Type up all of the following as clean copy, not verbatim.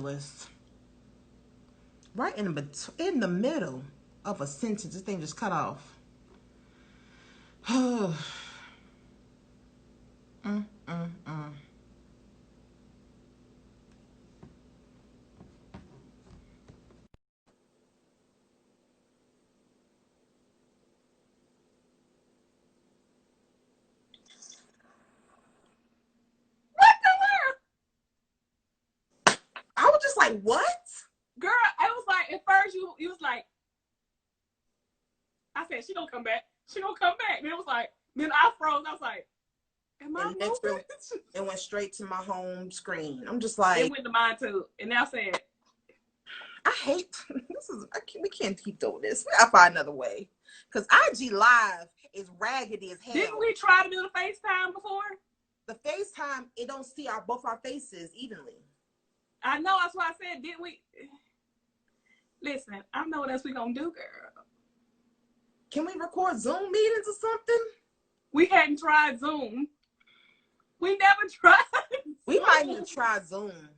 list. Right in the middle of a sentence, this thing just cut off. mm, mm, mm. I was just like, what? Girl, I was like, at first you was like, I said, she gonna come back. She gonna come back. And it was like, then I froze. I was like, am I moving? It went straight to my home screen. I'm just like, it went to mine too. And now said, I hate this. We can't keep doing this. We gotta find another way. Because IG Live is raggedy as hell. Didn't we try to do the FaceTime before? The FaceTime, it don't see both our faces evenly. I know, that's why I said, didn't we? Listen, I know what else we gonna do, girl. Can we record Zoom meetings or something? We hadn't tried Zoom. We never tried Zoom. We might need to try Zoom.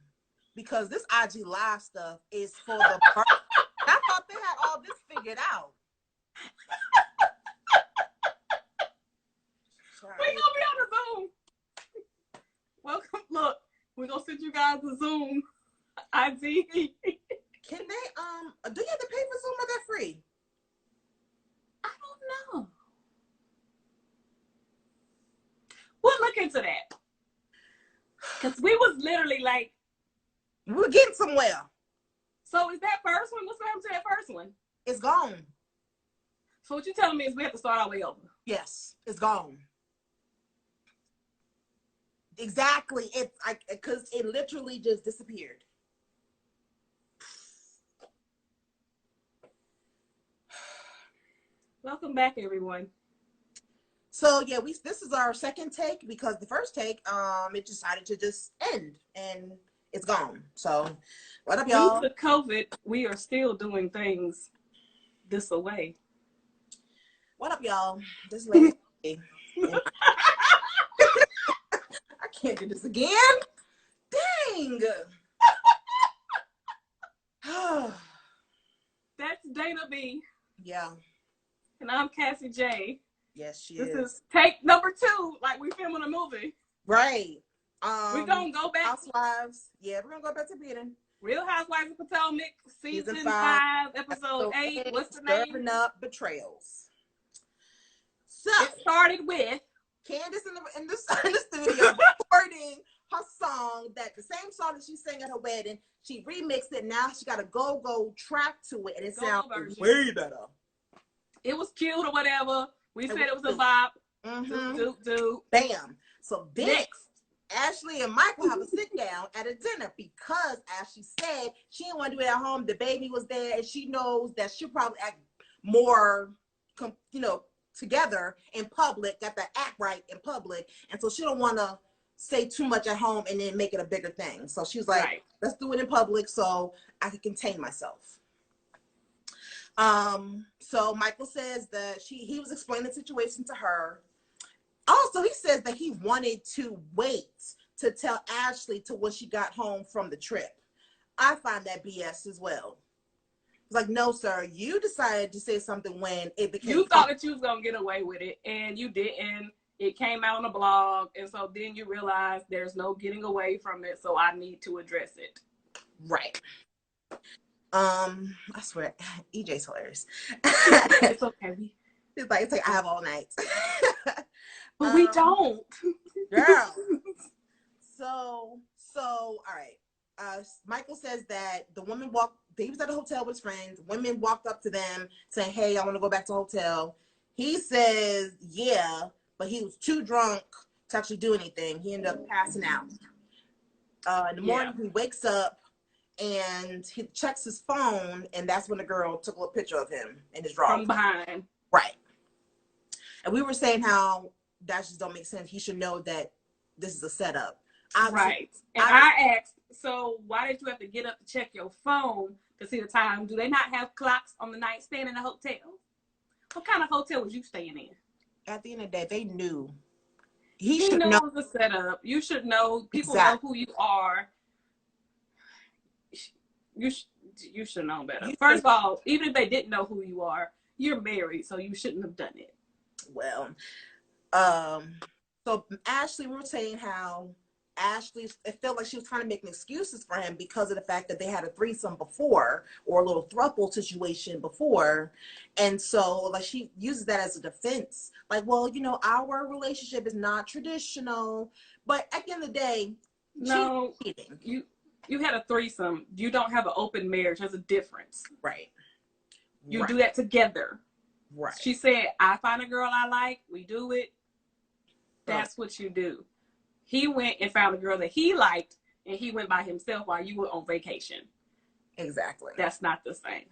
Because this IG Live stuff is for the I thought they had all this figured out. We gonna be on the Zoom. Welcome. Look, we're gonna send you guys a Zoom ID. Can they do you have to pay for Zoom or they're free? I don't know. We'll look into that. Cause we was literally like, we're getting somewhere. so is that first one? What's happened to that first one? It's gone. So what you're telling me is we have to start our way over? Yes, it's gone. Exactly. It's like, because it literally just disappeared. Welcome back, everyone. So yeah, this is our second take because the first take, it decided to just end and it's gone. So what up, y'all? Due to COVID, we are still doing things this away. What up, y'all? This lady. I can't do this again. Dang. That's Dana B. Yeah. And I'm Cassie J. Yes, she is. This is take number 2, like we filming a movie. Right. We're gonna go back. Housewives. Yeah, we're gonna go back to beating. Real Housewives of Potomac, season 5, episode 8. What's the name? Stirring Up Betrayals. So it started with Candace in the studio recording her song, that the same song that she sang at her wedding. She remixed it. Now she got a go-go track to it, and it sounds way better. It was cute or whatever. We said it was a bop. Do. Bam. So next, Ashley and Michael have a sit down at a dinner because Ashley said she didn't want to do it at home. The baby was there, and she knows that she'll probably act more, together in public, got that act right in public, and so she don't want to say too much at home and then make it a bigger thing. So she was like, let's do it in public so I can contain myself. So Michael says that he was explaining the situation to her. Also, he says that he wanted to wait to tell Ashley till when she got home from the trip. I find that BS as well. It's like, no, sir, you decided to say something when it became. You thought that you was gonna get away with it, and you didn't. It came out on the blog, and so then you realized there's no getting away from it, so I need to address it. Right. I swear, EJ's hilarious. It's okay. It's like I have all night. But we don't. Girl. So all right. Michael says that the woman he was at a hotel with his friends. Women walked up to them saying, hey, I want to go back to the hotel. He says, yeah, but he was too drunk to actually do anything. He ended up passing out. In the morning, he wakes up and he checks his phone, and that's when the girl took a little picture of him in his drawers. From behind. Right. And we were saying how that just don't make sense. He should know that this is a setup. Right. And I asked, so why did you have to get up to check your phone to see the time? Do they not have clocks on the nightstand in a hotel? What kind of hotel was you staying in? At the end of the day, they knew. He should know it was a setup. You should know. People know who you are. You should know better. First of all, even if they didn't know who you are, you're married, so you shouldn't have done it. Well, so Ashley, we were saying how Ashley, it felt like she was kind of making excuses for him because of the fact that they had a threesome before, or a little throuple situation before. And so like she uses that as a defense. Like, well, you know, our relationship is not traditional. But at the end of the day, no, cheating. You had a threesome. You don't have an open marriage. There's a difference. Right. You do that together. Right. She said, I find a girl I like, we do it. That's what you do. He went and found a girl that he liked, and he went by himself while you were on vacation. Exactly. That's not the same.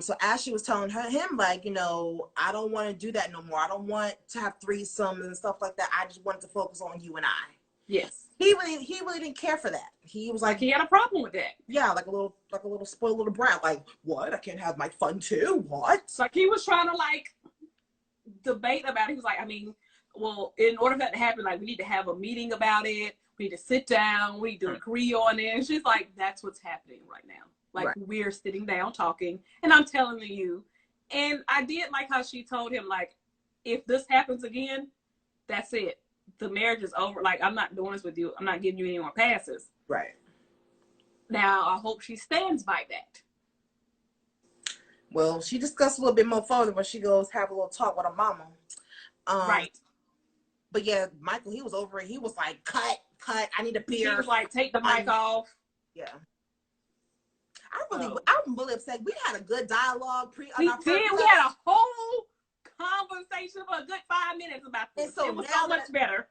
So Ashley was telling him, like, you know, I don't want to do that no more. I don't want to have threesomes and stuff like that. I just wanted to focus on you and I. Yes. He really didn't care for that. He was like he had a problem with that. Yeah, like a little spoiled little brat. Like, what? I can't have my fun too? What? Like he was trying to like debate about it. He was like, I mean, well, in order for that to happen, like we need to have a meeting about it. We need to sit down. We need to agree on it. And she's like, that's what's happening right now. Like we're sitting down talking, and I'm telling you. And I did like how she told him, like, if this happens again, that's it. The marriage is over. Like, I'm not doing this with you. I'm not giving you any more passes. Right. Now, I hope she stands by that. Well, she discussed a little bit more further when she goes have a little talk with her mama. Right. But yeah, Michael, he was over it. He was like, cut. I need a beer. He was like, take the mic off. Yeah. I'm really upset. We had a good dialogue We did. We had a whole conversation for a good 5 minutes about this. So it was so much better.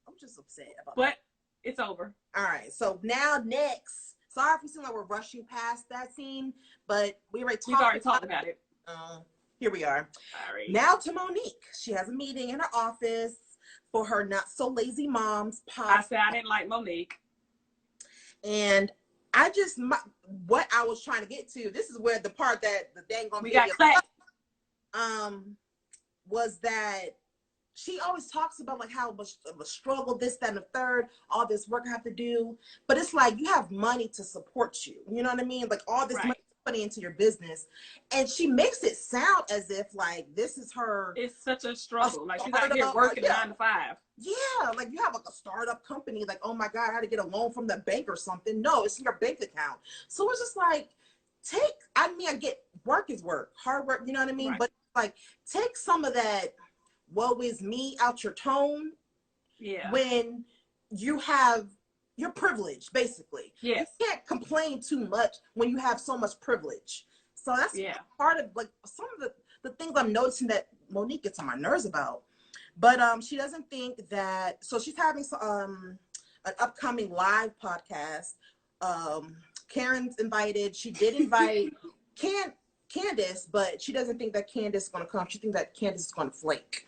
I'm just upset about But it's over. All right. So now next. Sorry if we seem like we're rushing past that scene, but we've already talked about it. Here we are. Sorry. Now to Monique. She has a meeting in her office for her Not So Lazy Moms podcast. I said I didn't like Monique. And what I was trying to get to, this is where the part that the dang on we got clapped. Was that she always talks about like how much of a struggle, this, that, and the third, all this work I have to do. But it's like you have money to support you. You know what I mean? Like all this money into your business. And she makes it sound as if like this is her. It's such a struggle. Like she's out here working 9 to 5. Yeah, like you have like a startup company, like, oh my God, I had to get a loan from the bank or something. No, it's in your bank account. So it's just like, I get work is work, hard work, you know what I mean? Right. But like, take some of that woe is me out your tone. Yeah. When you're privileged, basically. Yes. You can't complain too much when you have so much privilege. So that's part of like some of the things I'm noticing that Monique gets on my nerves about. But she doesn't think that, so she's having an upcoming live podcast. Karen's invited. She did invite Candace, but she doesn't think that Candace is going to come. She thinks that Candace is going to flake.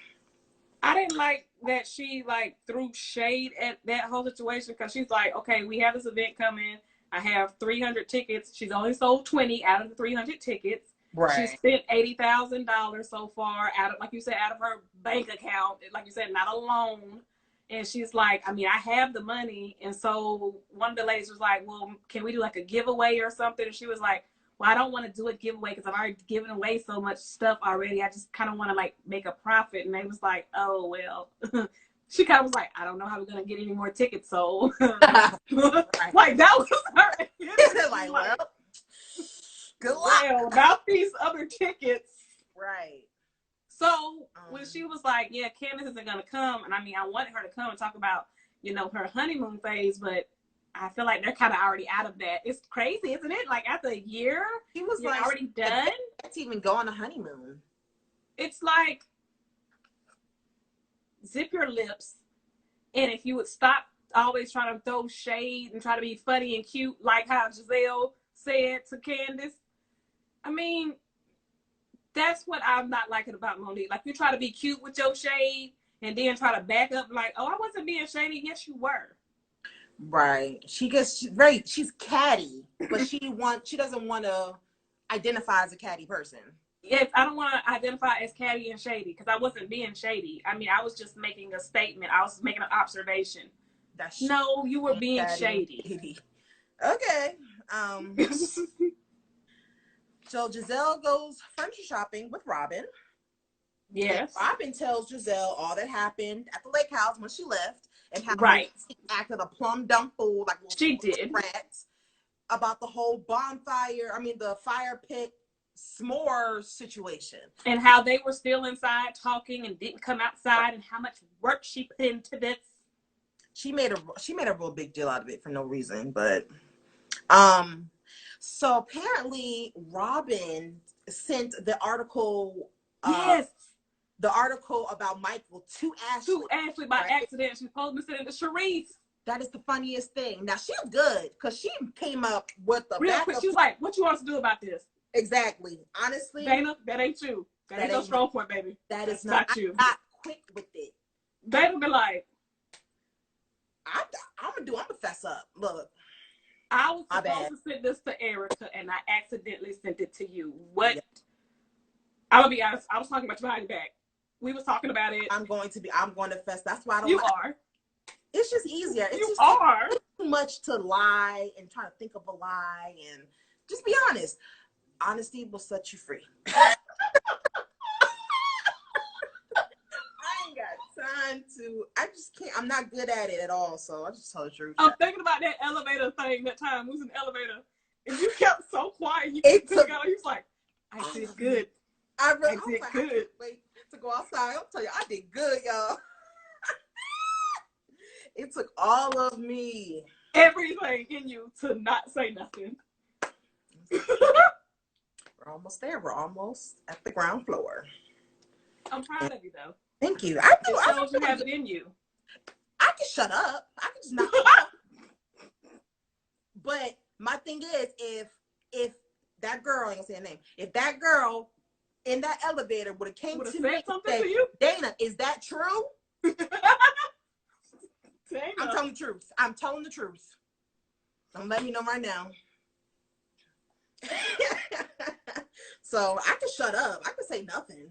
I didn't like that she like threw shade at that whole situation because she's like, okay, we have this event coming. I have 300 tickets. She's only sold 20 out of the 300 tickets. Right. She spent $80,000 so far out of, like you said, out of her bank account. Like you said, not a loan. And she's like, I mean, I have the money. And so one of the ladies was like, well, can we do like a giveaway or something? And she was like, well, I don't want to do a giveaway because I've already given away so much stuff already. I just kind of want to like make a profit. And they was like, oh, well, she kind of was like, I don't know how we're going to get any more tickets sold. Like that was her. Like, well. Good luck. Well, about these other tickets. Right. So when she was like, yeah, Candace isn't going to come. And I mean, I wanted her to come and talk about, you know, her honeymoon phase, but I feel like they're kind of already out of that. It's crazy, isn't it? Like after a year, he was like already done. Let's even go on a honeymoon. It's like, zip your lips. And if you would stop always trying to throw shade and try to be funny and cute, like how Giselle said to Candace, I mean, that's what I'm not liking about Monique. Like, you try to be cute with your shade and then try to back up like, oh, I wasn't being shady. Yes, you were. Right. She's catty, but she doesn't want to identify as a catty person. Yes, I don't want to identify as catty and shady because I wasn't being shady. I mean, I was just making a statement. I was making an observation. No, you were being shady. Okay. So Giselle goes furniture shopping with Robin. Yes. And Robin tells Giselle all that happened at the lake house when she left, and how right. she acted a plum dumb fool, like she did. Rats, about the whole the fire pit s'more situation, and how they were still inside talking and didn't come outside, and how much work she put into this. She made a real big deal out of it for no reason, but so apparently Robin sent the article. Yes. The article about Michael to Ashley. To Ashley by accident. She's supposed to send it to Sharice. That is the funniest thing. Now she's good because she came up with the real quick. She was like, "What you want us to do about this?" Exactly. Honestly, Dana, that ain't you. That ain't no strong point, baby. That's not you. I'm not quick with it. Dana be like, I'm gonna fess up. Look, I was supposed to send this to Erica, and I accidentally sent it to you. What? Yeah. I'm gonna be honest. I was talking about you behind your back. We was talking about it. I'm going to fess. That's why I don't. You are. It's just easier. It's just are too much to lie and try to think of a lie and just be honest. Honesty will set you free. I ain't got time to. I just can't. I'm not good at it at all. So I just tell the truth. I'm thinking about that elevator thing. That time we was in the elevator and you kept so quiet. You was like, "I did good. I did good." Wait to go outside. I'll tell you, I did good, y'all. It took all of me. Everything in you to not say nothing. We're almost there. We're almost at the ground floor. I'm proud of you, though. Thank you. It shows you have it in you. I can shut up. I can just not talk. But my thing is, if that girl, I ain't gonna say her name, if that girl in that elevator would have came to me and said, Dana, is that true? I'm telling the truth. I'm telling the truth. I'm letting you know right now. So I can shut up. I can say nothing.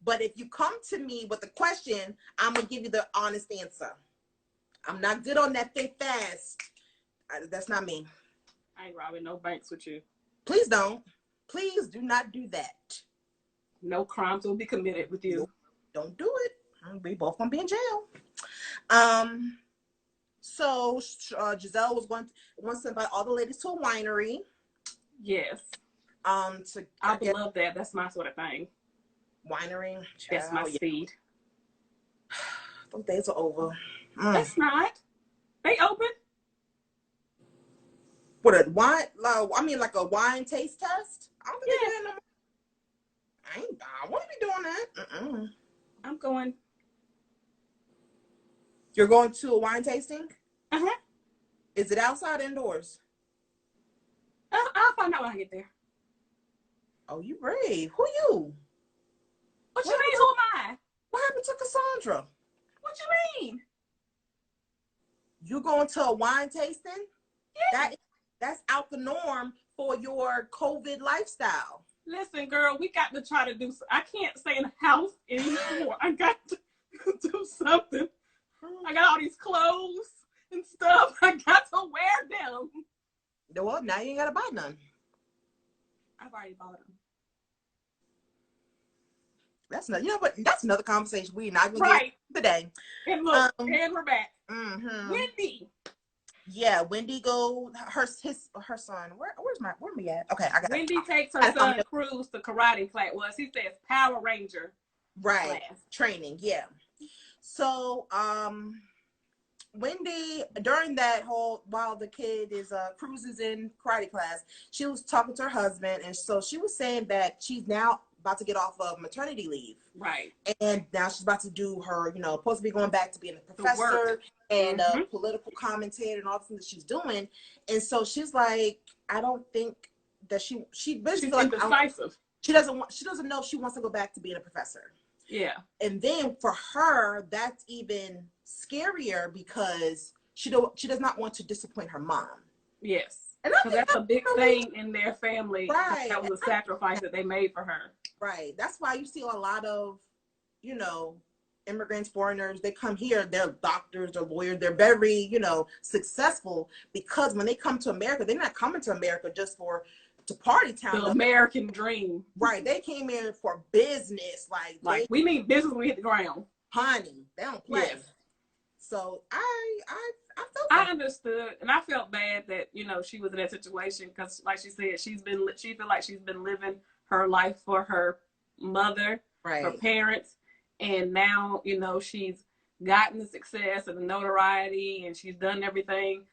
But if you come to me with a question, I'm going to give you the honest answer. I'm not good on that think fast. That's not me. I ain't robbing no banks with you. Please don't. Please do not do that. No crimes will be committed with you. Don't do it. We both going to be in jail. So Giselle wants to invite all the ladies to a winery. Yes. I would love that. That's my sort of thing. Winery. That's my speed. Those days are over. That's not. They open. What a wine? Like a wine taste test. I don't think they're doing no more. I want to be doing that. I'm going. You're going to a wine tasting? Uh-huh. Is it outside or indoors? I'll find out when I get there. Oh, you brave. Who you? What you mean, who am I? What happened to Cassandra? What you mean? You going to a wine tasting? Yeah. That's out the norm for your COVID lifestyle. Listen, girl, we got to try to do. I can't stay in the house anymore. I got to do something. I got all these clothes and stuff. I got to wear them. Well, now you ain't got to buy none. I've already bought them. That's another conversation we're not going to get today. And look, and we're back. Mm-hmm. Wendy. Yeah, Wendy her son. Where's me at? Okay, I got Wendy takes her son Cruz to karate class. Well, she says Power Ranger class. Training. Yeah. So, Wendy, during that while the kid is Cruz is in karate class, she was talking to her husband, and so she was saying that she's now about to get off of maternity leave. Right. And now she's about to do her, supposed to be going back to being a professor and a political commentator and all the things that she's doing. And so she's like, I don't think that she's basically indecisive. She doesn't know if she wants to go back to being a professor. Yeah. And then for her, that's even scarier because she does not want to disappoint her mom. Yes. Because that's a big thing in their family. Right. That was a sacrifice that they made for her. Right. That's why you see a lot of, immigrants, foreigners, they come here, they're doctors, they're lawyers, they're very, successful, because when they come to America, they're not coming to America just to party town. The American dream. Right. They came here for business. Like we mean business when we hit the ground. Honey, they don't play. Yes. So I felt I understood, and I felt bad that, she was in that situation, because like she said, she feel like she's been living her life for her mother, right, her parents, and now, she's gotten the success and the notoriety, and she's done everything,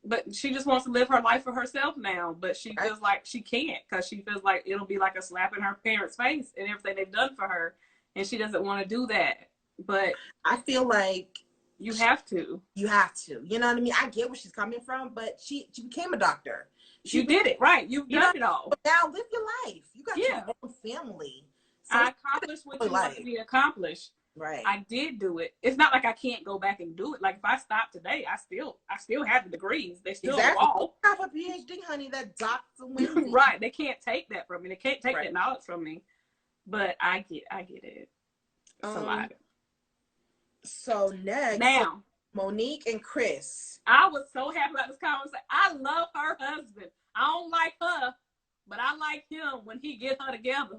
but she just wants to live her life for herself now, but she feels like she can't, because she feels like it'll be like a slap in her parents' face and everything they've done for her, and she doesn't want to do that. But I feel like you have to. You know what I mean? I get where she's coming from, but she became a doctor. You did it, right. You've done it all. Now live your life. You got your own family. So I accomplished what you want to be accomplished. Right. I did do it. It's not like I can't go back and do it. Like if I stop today, I still have the degrees. They still all have a PhD, honey, that doctor women. Right. They can't take that from me. They can't take that knowledge from me. But I get it. It's a lot. So next, now, Monique and Chris. I was so happy about this conversation. I love her husband. I don't like her, but I like him when he get her together.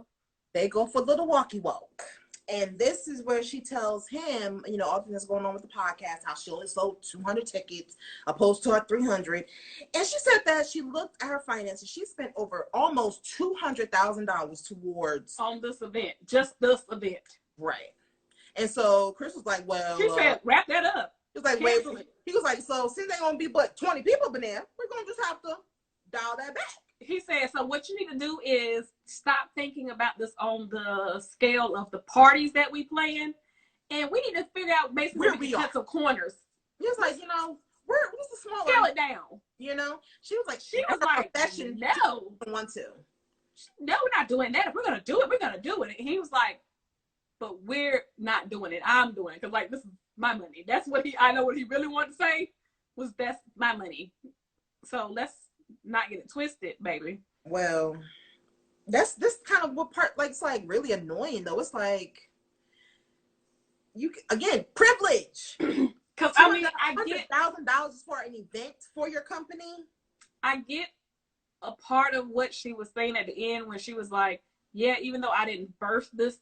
They go for a little walkie walk. And this is where she tells him, all the things that's going on with the podcast, how she only sold 200 tickets opposed to her 300. And she said that she looked at her finances. She spent over almost $200,000 towards on this event, just this event. Right. And so Chris was like, well, she said, wrap that up. He was like, wait. He was like, so since they gonna be but 20 people in there, we're gonna just have to dial that back. He said, so what you need to do is stop thinking about this on the scale of the parties that we plan, and we need to figure out basically where we cut some corners. He was like, where's the smaller? Scale it down. She was like, profession. No, want to. No, we're not doing that. If we're gonna do it, we're gonna do it. And he was like, but we're not doing it. I'm doing it because this is my money. That's what I know what he really wanted to say was that's my money. So let's not get it twisted, baby. Well, this kind of what part it's like really annoying though. It's like privilege. Because I get $100,000 for an event for your company. I get a part of what she was saying at the end when she was like, yeah, even though I didn't birth this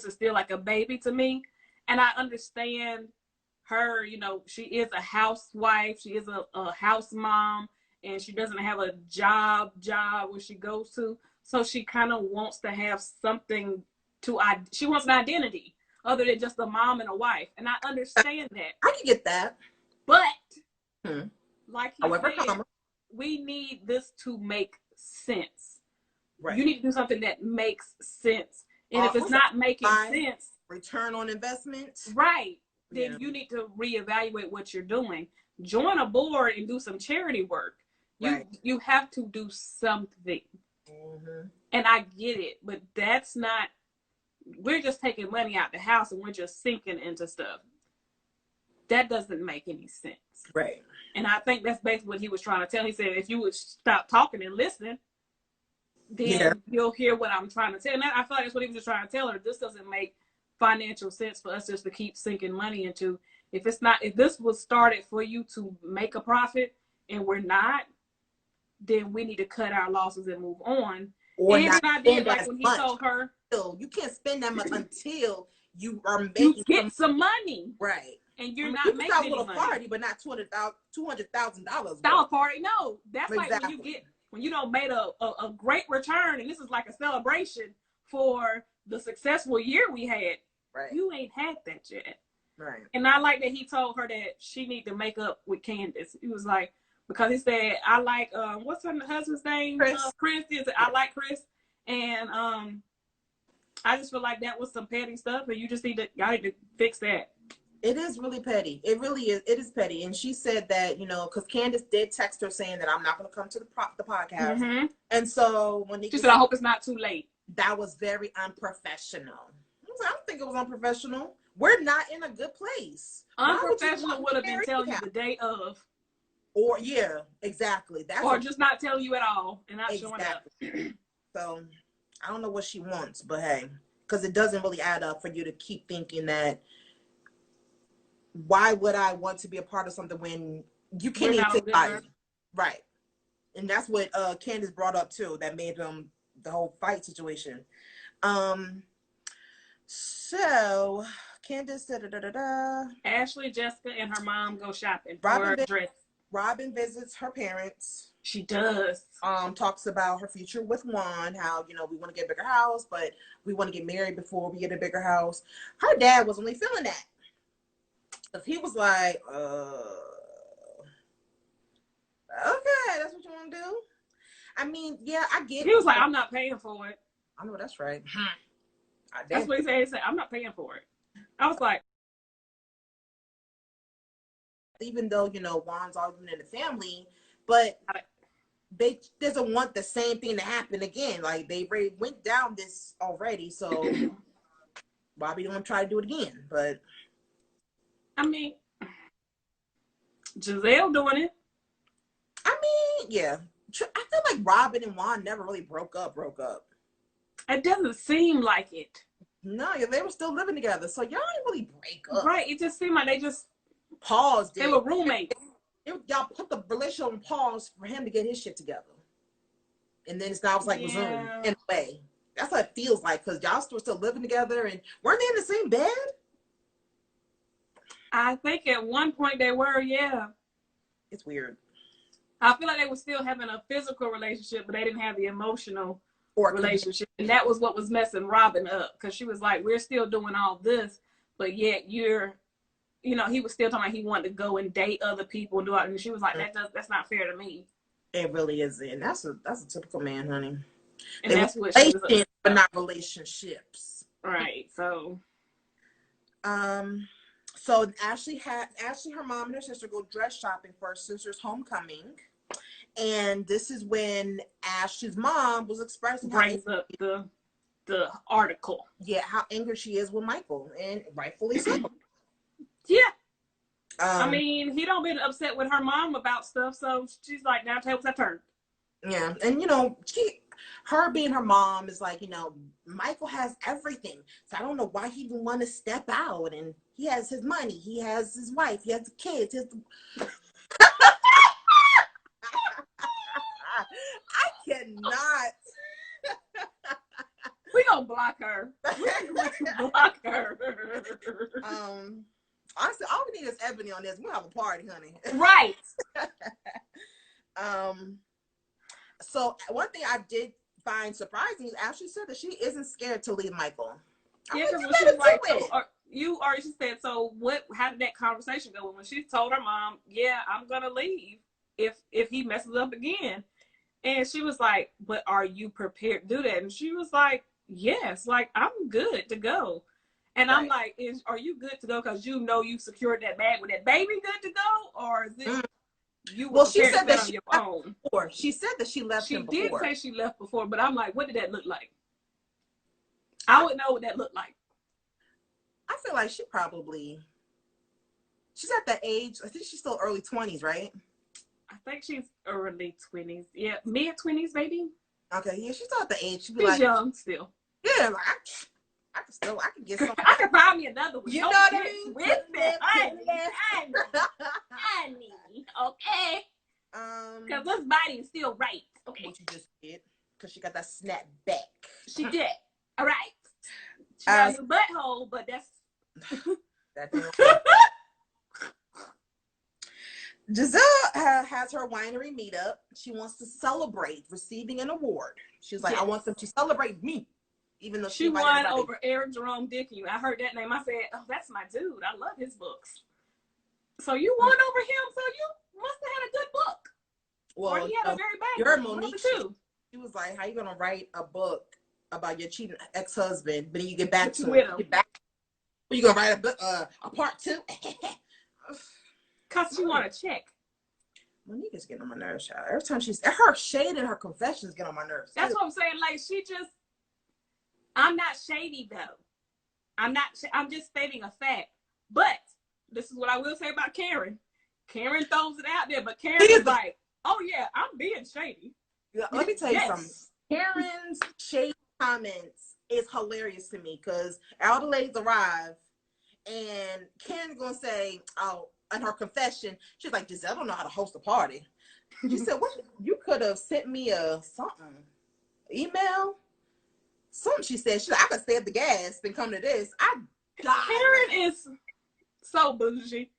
is still like a baby to me. And I understand her, she is a housewife. She is a house mom, and she doesn't have a job where she goes to. So she kind of wants to have something she wants an identity other than just a mom and a wife. And I understand that. I can get that. But like he said, we need this to make sense. Right. You need to do something that makes sense. And if it's not making sense, return on investment, right, then you need to reevaluate what you're doing. Join a board and do some charity work. You have to do something. Mm-hmm. And I get it, but that's not, we're just taking money out the house and we're just sinking into stuff. That doesn't make any sense. Right. And I think that's basically what he was trying to tell. He said, if you would stop talking and listening, then you'll hear what I'm trying to tell. And I feel like that's what he was just trying to tell her. This doesn't make financial sense for us just to keep sinking money into. If this was started for you to make a profit and we're not, then we need to cut our losses and move on. Or and not I did like when he told her, you can't spend that much until you are making some money. Right. And you're not making any money. Party, but not $200,000. Dollar party, no. That's exactly. Like when you don't made a great return, and this is like a celebration for the successful year we had. Right. You ain't had that yet. Right. And I like that he told her that she need to make up with Candace. He was like, because he said, I like what's her husband's name? Chris. Chris. He said, I like Chris. And I just feel like that was some petty stuff, and y'all need to fix that. It is really petty. It really is. It is petty. And she said that, because Candace did text her saying that I'm not going to come to the podcast. Mm-hmm. And so when she said, I hope it's not too late. That was very unprofessional. I don't think it was unprofessional. We're not in a good place. Unprofessional would have been telling you the day of. Or, exactly. Or just not telling you at all and not showing up. So, I don't know what she wants, but hey. because it doesn't really add up for you to keep thinking that, why would I want to be a part of something when you can't even take body? Right. And that's what Candace brought up too, that made them the whole fight situation. So Candace said, Ashley, Jessica, and her mom go shopping Robin for a dress. Robin visits her parents. She does. Talks about her future with Juan, how, you know, we want to get a bigger house, but we want to get married before we get a bigger house. Her dad was only feeling that. Because he was like, okay, that's what you want to do? I mean, yeah, I get it. He was like, I'm not paying for it. I know that's right. That's what he said. He said, I'm not paying for it. I was like, even though, you know, Juan's always been in the family, but they doesn't want the same thing to happen again. Like, they already went down this already, so Bobby don't try to do it again. But I mean, Giselle doing it. I mean, yeah. I feel like Robin and Juan never really broke up. It doesn't seem like it. No, yeah, they were still living together, so y'all didn't really break up. Right, it just seemed like they just paused. They were roommates. Y'all put the relationship on pause for him to get his shit together, and then it's now it's like resumed in a way. That's what it feels like, because y'all still living together, and weren't they in the same bed? I think at one point they were, yeah. It's weird. I feel like they were still having a physical relationship, but they didn't have the emotional relationship. And that was what was messing Robin up, because she was like, we're still doing all this, but yet you're, you know, he was still talking about he wanted to go and date other people and do it. And she was like, that's not fair to me. It really isn't. That's a typical man, honey. And that's what she was but not relationships. Right. So so Ashley, her mom and her sister go dress shopping for her sister's homecoming. And this is when Ashley's mom was expressing brings up the article. Yeah, how angry she is with Michael, and rightfully so. Yeah. I mean, he don't been upset with her mom about stuff, so she's like, now tables have turned. Yeah, and you know, her being her mom is like, you know, Michael has everything, so I don't know why he even want to step out. And he has his money, he has his wife, he has the kids. I cannot. We gonna block her. Block her. Honestly, all we need is Ebony on this. We'll have a party, honey. Right. So one thing I did find surprising is Ashley said that she isn't scared to leave Michael. Yeah, because when she was like, she said, so what? How did that conversation go? When she told her mom, yeah, I'm gonna leave if he messes up again. And she was like, but are you prepared to do that? And she was like, yes, like, I'm good to go. And right. I'm like, are you good to go because you know you secured that bag with that baby good to go? Or is it you were she said that on your own? Before. She said that she left him before. She did say she left before, but I'm like, what did that look like? I would know what that looked like. I feel like she's at that age, I think she's still early 20s, right? I think she's early 20s. Yeah, mid-20s, maybe. Okay, yeah, she's still at the age. She's like, young still. Yeah, like I can get something. I can find me another one. You know what I mean? With me, honey. Okay. Because this body is still right. Okay. What you just did, because she got that snap back. She did. All right. She got a new butthole, but that's. Giselle has her winery meetup. She wants to celebrate receiving an award. She's like, I want them to celebrate me, even though she won over Eric Jerome Dickey. I heard that name. I said, oh, that's my dude. I love his books. So you won over him, so you must have had a good book. Well, or he had a very bad you're book. Monique. She was like, how you going to write a book about your cheating ex-husband, but then you get back to him? You going to write a book, a part 2? Because she want to check. Monique is getting on my nerves, child. Every time her shade and her confessions get on my nerves. That's what I'm saying. Like, I'm not shady, though. I'm just stating a fact. But this is what I will say about Karen. Karen throws it out there, but Karen is like, oh, yeah, I'm being shady. Yeah, let me tell you something. Karen's shady comments is hilarious to me because all the ladies arrive and Ken's gonna say, oh, in her confession, she's like, Giselle don't know how to host a party. She said, what? You could have sent me a something, email, something. She said, I could save the gas and come to this. I died. Karen is so bougie.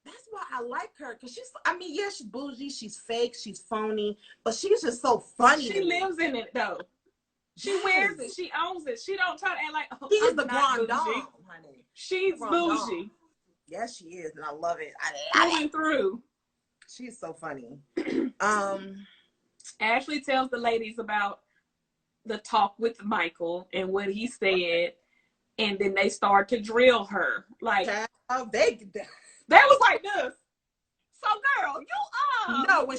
That's why I like her, because yeah, she's bougie, she's fake, she's phony, but she's just so funny. She lives in it though. She wears it. She owns it. She don't try to act like, oh, she's the grand dame, honey. She's bougie. Yes, she is, and I love it. Going through. She's so funny. Ashley tells the ladies about the talk with Michael and what he said, and then they start to drill her. Like, they was like this. So, girl, you no, when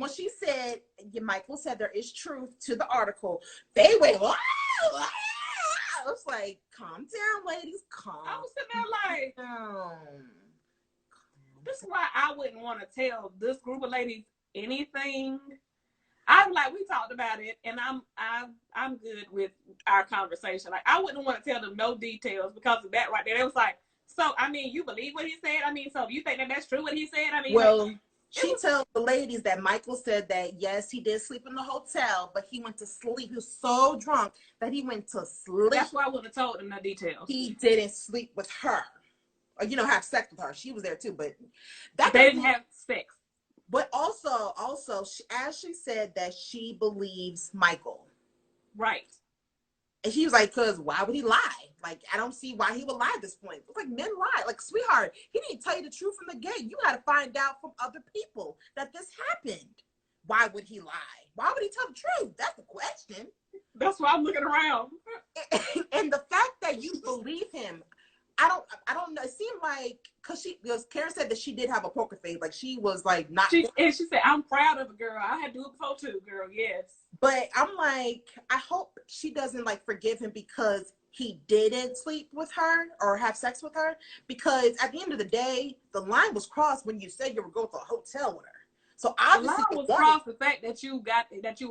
she said, Michael said there is truth to the article, they went, wow. I was like, calm down, ladies, calm. I was sitting there like, down. This is why I wouldn't want to tell this group of ladies anything. I'm like, we talked about it, and I'm good with our conversation. Like, I wouldn't want to tell them no details because of that right there. It was like, so, I mean, you believe what he said? I mean, so you think that that's true what he said? I mean, well, she tells the ladies that Michael said that, yes, he did sleep in the hotel, but he went to sleep. He was so drunk that he went to sleep. That's why I would have told them the details. He didn't sleep with her. Or, have sex with her. She was there too, but they didn't have sex. But also, Ashley said that she believes Michael. Right. And she was like, because why would he lie? Like, I don't see why he would lie at this point. It's like, men lie. Like, sweetheart, he didn't tell you the truth from the gate. You got to find out from other people that this happened. Why would he lie? Why would he tell the truth? That's the question. That's why I'm looking around. And the fact that you believe him, I don't know. It seemed like, because Karen said that she did have a poker face. Like, she was like, not. And she said, I'm proud of a girl. I had to do it before too, girl. Yes. But I'm like, I hope she doesn't like forgive him because he didn't sleep with her or have sex with her. Because at the end of the day, the line was crossed when you said you were going to a hotel with her. So obviously, the line was crossed the fact that you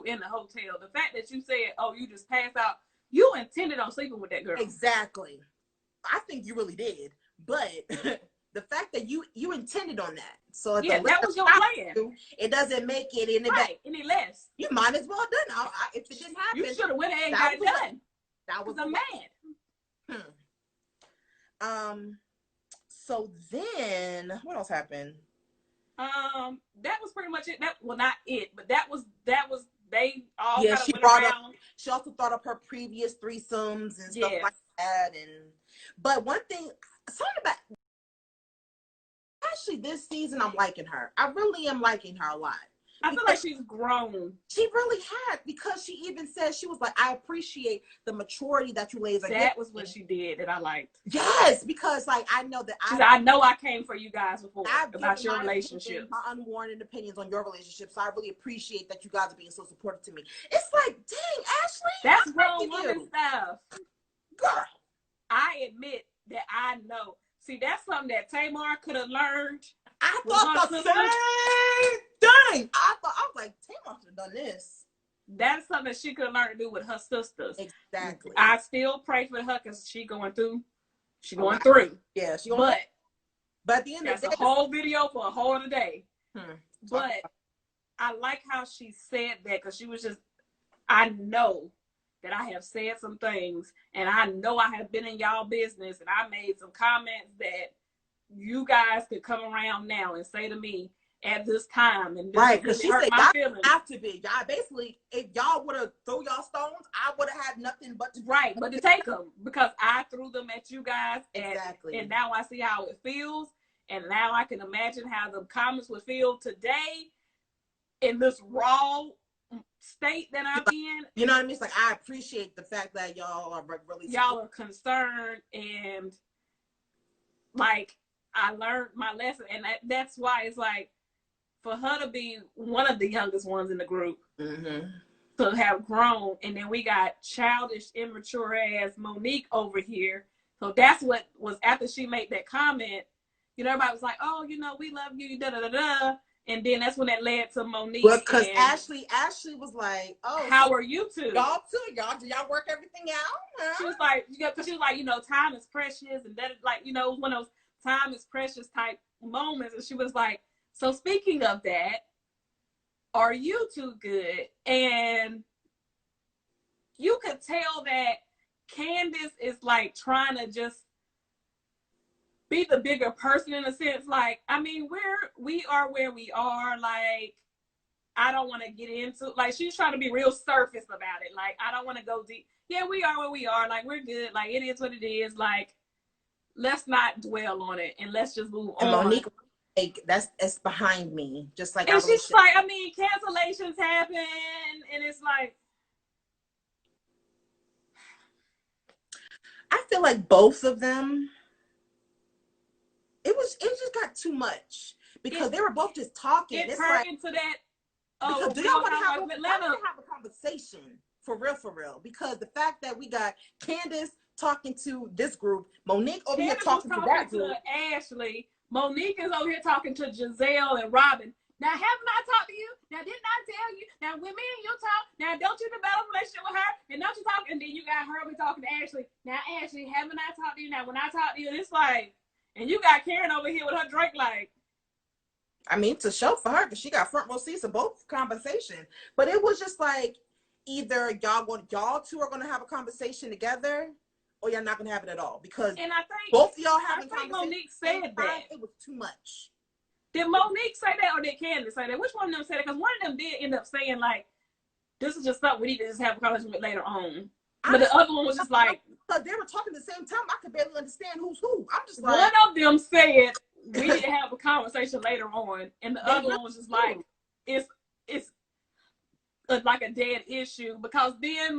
in the hotel. The fact that you said, oh, you just passed out. You intended on sleeping with that girl. Exactly. I think you really did. But the fact that you intended on that. So yeah, that was your plan. It doesn't make it any less. You might as well done. If it didn't happen, you should have went ahead and got it done. That was a man. So then what else happened? That was pretty much it. Not it, but that was they all kind of went around. She also thought of her previous threesomes and stuff like that. But one thing, something about actually this season, I'm liking her. I really am liking her a lot. I feel like she's grown. She really had, because she even said, she was like, I appreciate the maturity that you ladies are getting. That was what she did that I liked. Yes, because like I know that I know I came for you guys before about your relationship. My unwarranted opinions on your relationship. So I really appreciate that you guys are being so supportive to me. It's like, dang, Ashley. That's grown woman stuff. Girl. I admit that I know. See, that's something that Tamar could have learned. I thought the same thing. I was like, Tamar should have done this. That's something that she could have learned to do with her sisters. Exactly. I still pray for her because she's going through. Yeah, but at the end of the day, that's a whole video for a whole other day. But I like how she said that, because she was just, I know that I have said some things, and I know I have been in y'all business, and I made some comments that you guys could come around now and say to me at this time, and right, because she said y'all feelings. Have to be y'all. Basically, if y'all would have thrown y'all stones, I would have had nothing but to take them, because I threw them at you guys. Exactly. And now I see how it feels, and now I can imagine how the comments would feel today in this raw state that I'm in. You know what I mean? It's like, I appreciate the fact that y'all are really concerned, and like I learned my lesson, and that's why it's like, for her to be one of the youngest ones in the group, to have grown, and then we got childish, immature ass Monique over here. So that's what was after she made that comment. You know, everybody was like, "Oh, you know, we love you, da da da da," And then that's when that led to Monique. Because Ashley was like, "Oh, how are you two? Y'all too? Do y'all work everything out?" Huh? She was like, because she was like, time is precious, and that is like, one of those time is precious type moments. And she was like, so speaking of that, are you two good? And you could tell that Candace is like trying to just be the bigger person in a sense. Like, I mean, we are where we are. Like, I don't want to get into, like, she's trying to be real surface about it. Like, I don't want to go deep. Yeah, we are where we are. Like, we're good. Like, it is what it is. Like, let's not dwell on it and let's just move on. Monique, like, it's behind me. Just like, and she's like, I mean, cancellations happen, and it's like, I feel like both of them, it just got too much because they were both just talking. It's like into that. Oh, do y'all want to have a conversation for real? Because the fact that we got Candace talking to this group, Monique over here talking to that group, Ashley, Monique is over here talking to Giselle and Robin. Now, haven't I talked to you? Now, didn't I tell you? Now, when me and you talk, now don't you develop a relationship with her? And don't you talk? And then you got her over talking to Ashley. Now, Ashley, haven't I talked to you? Now, when I talk to you, it's like, and you got Karen over here with her drink, like. I mean, to show for her, because she got front row seats of both conversations. But it was just like, either y'all two are gonna have a conversation together, or y'all not gonna have it at all. Because and I think both of y'all having conversations. Monique said that. It was too much. Did Monique say that, or did Candace say that? Which one of them said it? Because one of them did end up saying, like, this is just something we need to just have a conversation with later on. But the other one was just like, because they were talking at the same time, I could barely understand who's who. I'm just like, one of them said we need to have a conversation later on, and the other one was just like, it's like a dead issue. Because then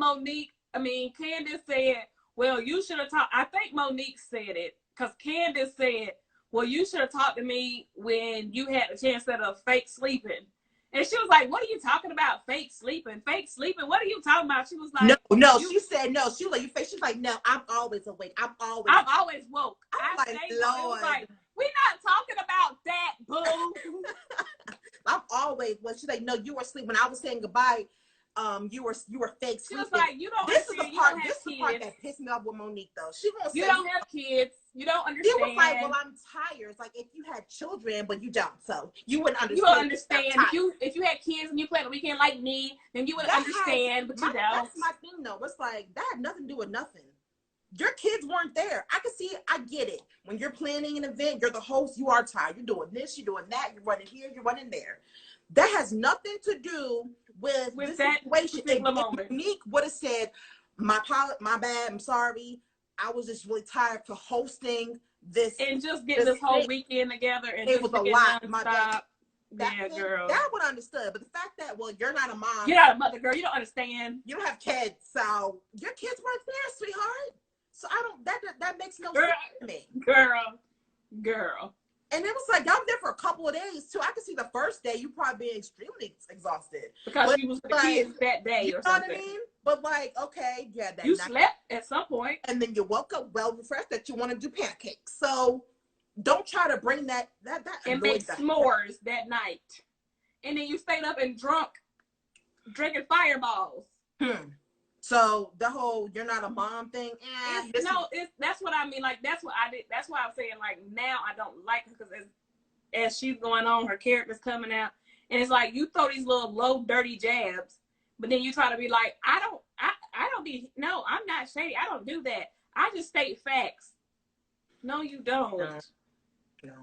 Candace said, well, you should have talked. I think Monique said it because Candace said, well, you should have talked to me when you had a chance of fake sleeping. And she was like, what are you talking about? Fake sleeping? Fake sleeping? What are you talking about? She was like, no. She said no. She was like, you fake. She's like, no, I'm always awake. I'm always woke. I'm like, Lord. It was like, we're not talking about that, boo. I'm always. Well, she's like, no, you were asleep when I was saying goodbye. You were fake sleeping. She was like, you don't. This is the part. This is the part that pissed me off with Monique though. She gonna say you don't have kids. You don't understand. She was like, well, I'm tired. It's like, if you had children, but you don't, so you wouldn't understand. You don't understand. If you had kids and you play on the weekend like me, then you would understand. But you don't. That's my thing though. It's like that had nothing to do with nothing. Your kids weren't there. I can see it. I get it. When you're planning an event, you're the host. You are tired. You're doing this. You're doing that. You're running here. You're running there. That has nothing to do with this that situation. If Monique would have said, my bad. I'm sorry. I was just really tired for hosting this and just getting this whole weekend together. And it was a lot. My bad. Girl. That would understood. But the fact that, well, you're not a mom. You're not a mother, girl. You don't understand. You don't have kids, so your kids weren't there, sweetheart. So I don't. That makes no sense to me. Girl. And it was like, y'all there for a couple of days too. I could see the first day you probably being extremely exhausted because she was with the kids that day or something. You know what I mean? But like, okay, yeah, that you slept at some point, and then you woke up well refreshed that you want to do pancakes. So don't try to bring that and make s'mores that night, and then you stayed up and drinking fireballs. So the whole "you're not a mom" thing, that's what I mean. Like that's what I did. That's why I'm saying like now I don't like her because as she's going on, her character's coming out, and it's like you throw these little low dirty jabs, but then you try to be like I don't no, I'm not shady. I don't do that. I just state facts. No, you don't. No.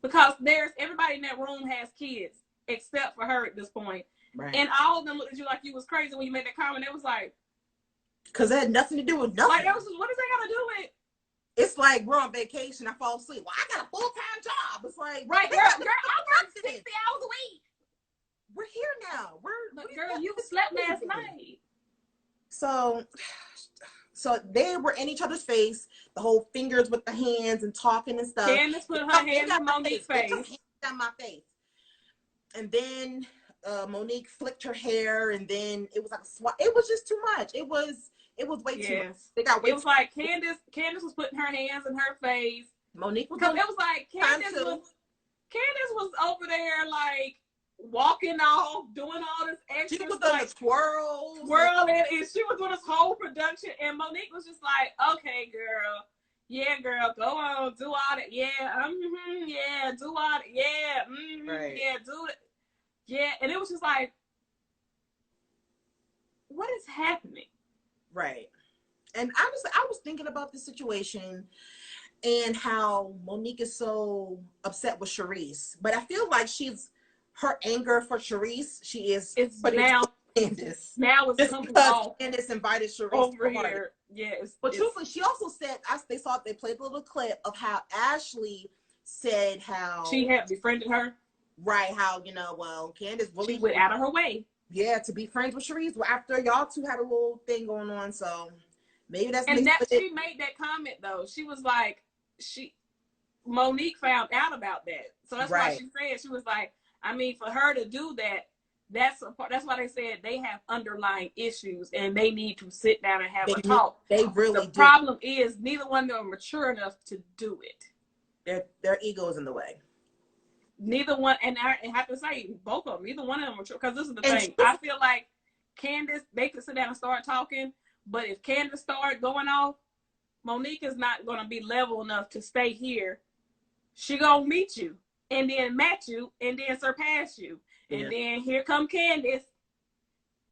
Because everybody in that room has kids except for her at this point. Right. And all of them looked at you like you was crazy when you made that comment. It was like, because it had nothing to do with nothing. Like, what does that got to do with? It's like we're on vacation. I fall asleep. Well, I got a full-time job. It's like, right, girl, I work 60 hours a week. We're here now. Girl, you slept last night. So they were in each other's face. The whole fingers with the hands and talking and stuff. Candace put her hands in Monique's face. On my face. And then Monique flicked her hair, and then it was like a swat. It was just too much. It was way too much. They got way it was like Candace was putting her hands in her face. Monique was because it was like Candace was over there like walking off, doing all this extra She was stuff, on the twirls, twirling, and she was doing this whole production. And Monique was just like, "Okay, girl, yeah, girl, go on, do all that, yeah, yeah, do all that, yeah, right. yeah, do it, yeah." And it was just like, what is happening? Right. And honestly, I was thinking about this situation and how Monique is so upset with Charisse, but I feel like her anger for Charisse, It's but now Candace. now it's Just coming because off Candace invited Charisse over to the party. here. Yeah, but truthfully, she also said they played a little clip of how Ashley said how she had befriended her. Right, how well, Candace really she went out of her way. Yeah, to be friends with Charisse. Well, after y'all two had a little thing going on, so maybe that's. And that she made that comment though. She was like, Monique found out about that, so that's why she said, she was like, I mean, for her to do that, that's why they said they have underlying issues and they need to sit down and have a talk. They really. The problem is neither one of them are mature enough to do it. Their ego is in the way. Neither one, and I have to say, both of them, neither one of them are mature. Because this is the thing, I feel like Candace, they could sit down and start talking, but if Candace started going off, Monique is not going to be level enough to stay here. She gonna meet you and then match you and then surpass you. And then here come Candace,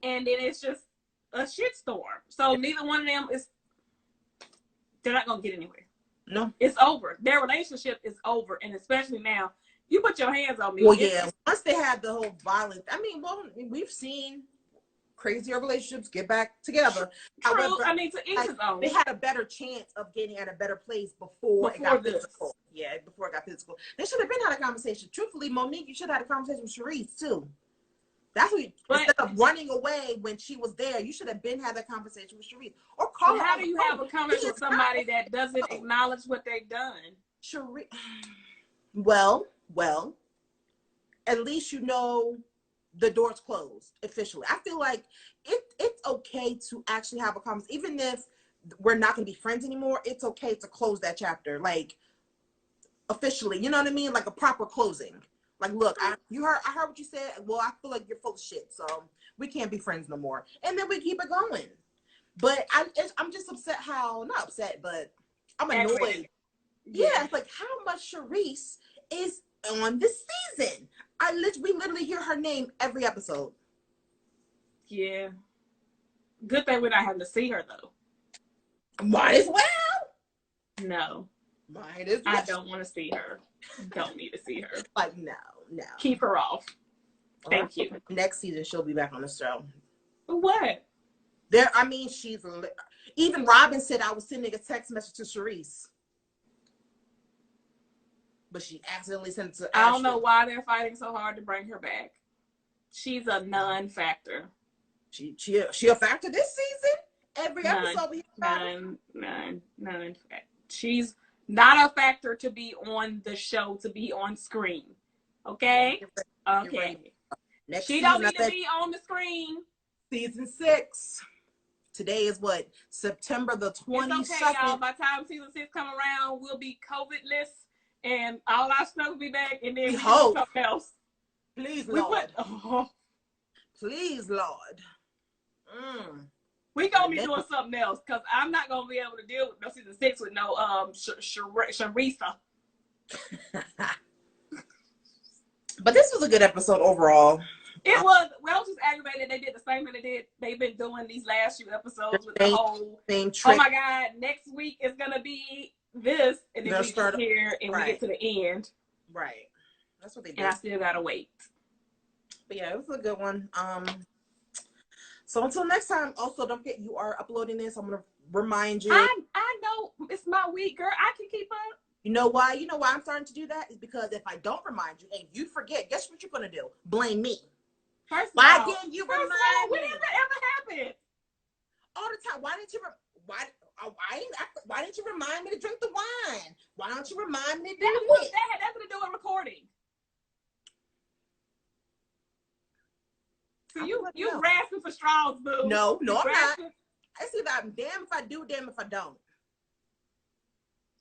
and then it's just a shitstorm. So neither one of them they're not gonna get anywhere. No. It's over. Their relationship is over. And especially now, you put your hands on me. Well, yeah. Once they had the whole violence, I mean, well, we've seen crazier relationships get back together. True. However, I mean, to each his own. They had a better chance of getting at a better place before it got physical. Yeah, before it got physical. They should have been had a conversation. Truthfully, Monique, you should have had a conversation with Charisse too. That's what instead of running away when she was there, you should have been had that conversation with Charisse. Or call her. How do you have a conversation with somebody that doesn't acknowledge what they've done? Charisse. Well, at least you know the door's closed officially. I feel like it's okay to actually have a conversation, even if we're not going to be friends anymore. It's okay to close that chapter, like officially. You know what I mean? Like a proper closing. Like, look, I heard what you said. Well, I feel like you're full of shit, so we can't be friends no more. And then we keep it going. But I'm just upset not upset, but I'm annoyed. Yeah, it's like how much Charisse is on this season. We literally hear her name every episode. Yeah. Good thing we're not having to see her though. Might as well. No. Might as well. I don't want to see her. Don't need to see her. Like no. Keep her off. Thank you. Next season she'll be back on the show. What? She's even Robin said I was sending a text message to Charisse. But she accidentally sent it to Ashley. I don't know why they're fighting so hard to bring her back. She's a non-factor. She a factor this season? Every episode we hear none. She's not a factor to be on the show, to be on screen. Okay? Yeah, okay. Right. Next she don't need to be on the screen. Season 6. Today is what? September the 22nd. It's okay, y'all. By the time season 6 come around, we'll be COVID-less. And all our stuff will be back, and then we hope. Do something else. Please, Lord. Please, Lord. We gonna be doing something else because I'm not gonna be able to deal with no season 6 with no Charissa. But this was a good episode overall. It was. Well, I was just aggravated. They did the same thing they've been doing these last few episodes with the whole same trick. Oh my God! Next week is gonna be this, and then we get here and we get to the end. Right. That's what they did. And I still gotta wait. But yeah, it was a good one. So until next time, also don't forget you are uploading this. I'm gonna remind you. I know it's my week, girl. I can keep up. You know why? I'm starting to do that is because if I don't remind you and you forget, guess what you're gonna do? Blame me. Why didn't you remind me? When did that ever happen? All the time. Why didn't you remind me to drink the wine? Why don't you remind me to do it? That had nothing to do with recording. So you grasping for straws, boo. No, I'm not. I see that I'm damn if I do, damn if I don't.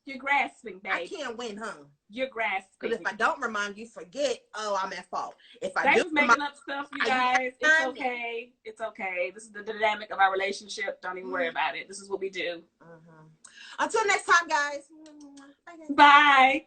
You're grasping, babe. I can't win, huh? You're grasping. Because if I don't remind you, forget, oh, I'm at fault. If I Thanks do for making up stuff, you guys. It's okay. It's okay. This is the dynamic of our relationship. Don't even worry about it. This is what we do. Until next time, guys. Bye.